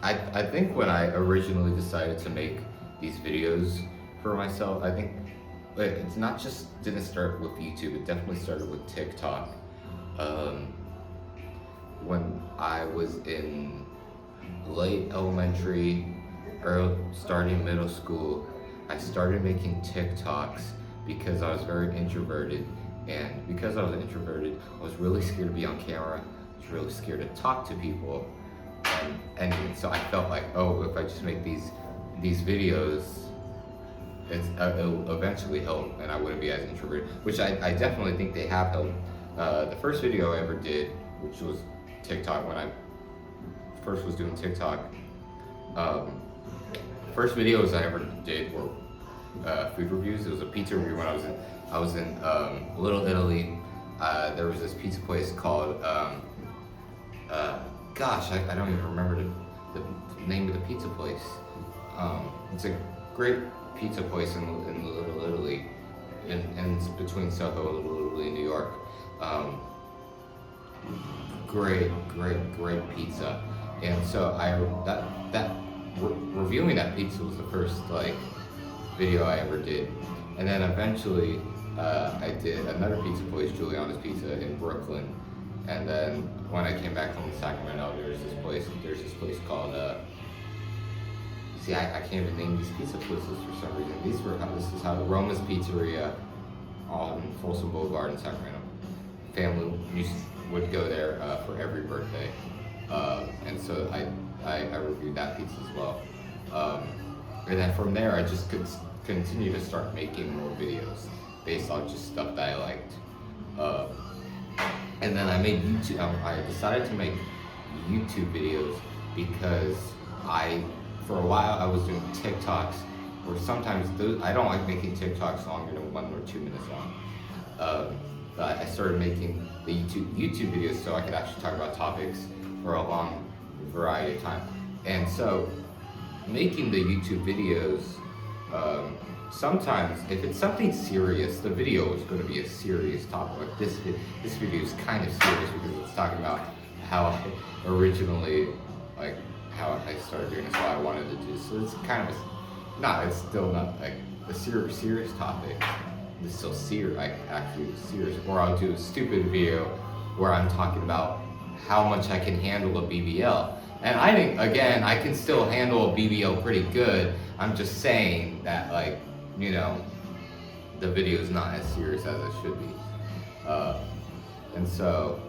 I think when I originally decided to make these videos for myself, I think it's not just didn't start with YouTube. It definitely started with TikTok. Um, when I was in late elementary, early starting middle school, I started making TikToks because I was very introverted. And because I was introverted, I was really scared to be on camera. I was really scared to talk to people. And so I felt like, oh, if I just make these videos, it'll eventually help, and I wouldn't be as introverted. Which I definitely think they have helped. The first video I ever did, which was TikTok, when I first was doing TikTok, um, first videos I ever did were food reviews. It was a pizza review when I was in Little Italy. There was this pizza place called gosh, I don't even remember the name of the pizza place. It's a great pizza place in Little Italy, and it's between Soho and Little Italy, New York. Great pizza. And so reviewing that pizza was the first like video I ever did. And then eventually I did another pizza place, Giuliano's Pizza in Brooklyn. And then when I came back from Sacramento, there's this place called I can't even name these pizza places for some reason. This is how Roma's Pizzeria on Folsom Boulevard in Sacramento. Family would go there for every birthday. And so I reviewed that pizza as well. And then from there, I just could continue to start making more videos based on just stuff that I liked. And then I made YouTube. I decided to make YouTube videos because for a while, I was doing TikToks, where sometimes I don't like making TikToks longer than 1 or 2 minutes long. But I started making the YouTube videos so I could actually talk about topics for a long variety of time. And so making the YouTube videos, sometimes if it's something serious, the video is going to be a serious topic. Like this video is kind of serious because it's talking about how I originally, like how I started doing this, what I wanted to do. So it's kind of it's still not like a serious topic. It's still serious, like actually serious. Or I'll do a stupid video where I'm talking about how much I can handle a BBL. And I think, again, I can still handle a BBL pretty good. I'm just saying that, like, you know, the video is not as serious as it should be. And so,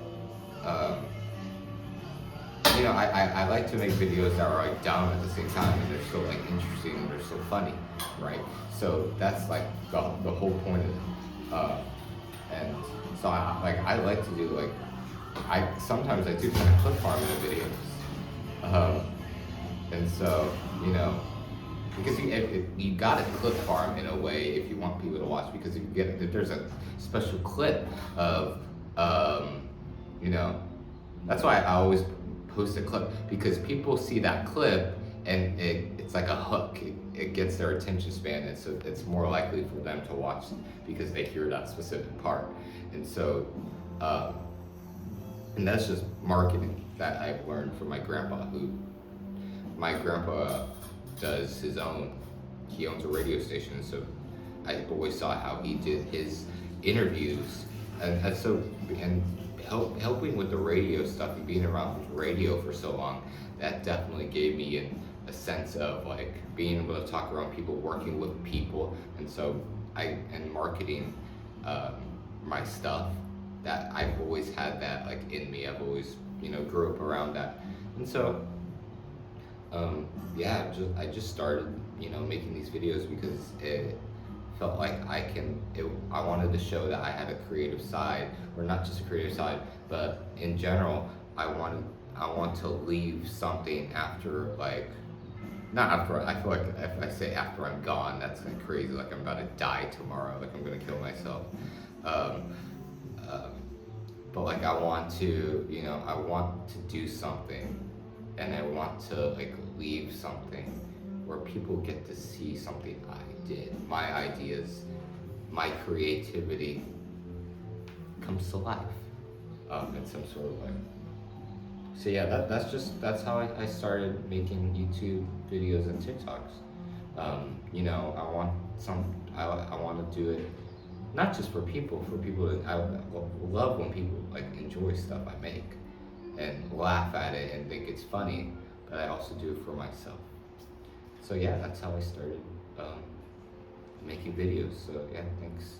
you know, I like to make videos that are like dumb at the same time, and they're still like interesting and they're still funny, right? So that's like the whole point of it. And so I like to do like sometimes I do kind of clip farm in the videos. And so, you know, because you gotta clip farm in a way if you want people to watch, because if there's a special clip of, you know, that's why I always post a clip, because people see that clip and it's like a hook. It gets their attention span, and so it's more likely for them to watch because they hear that specific part. And so, and that's just marketing that I've learned from my grandpa, my grandpa does he owns a radio station, so I always saw how he did his interviews, and helping with the radio stuff and being around radio for so long, that definitely gave me a sense of like being able to talk around people, working with people, and so and marketing my stuff, that I've always had that like in me. I've always, you know, grew up around that. And so I just started, you know, making these videos because it felt like I wanted to show that I had a creative side, or not just a creative side, but in general, I want to leave something after, like, not after, I feel like if I say after I'm gone, that's like crazy, like I'm about to die tomorrow, like I'm gonna kill myself. But like I want to do something, and I want to like leave something where people get to see something I did. My ideas, my creativity comes to life in some sort of like So yeah, that's how I started making YouTube videos and TikToks. You know, I want to do it not just for people, I love when people like enjoy stuff I make and laugh at it and think it's funny, but I also do it for myself. So yeah, that's how I started making videos. So yeah, thanks.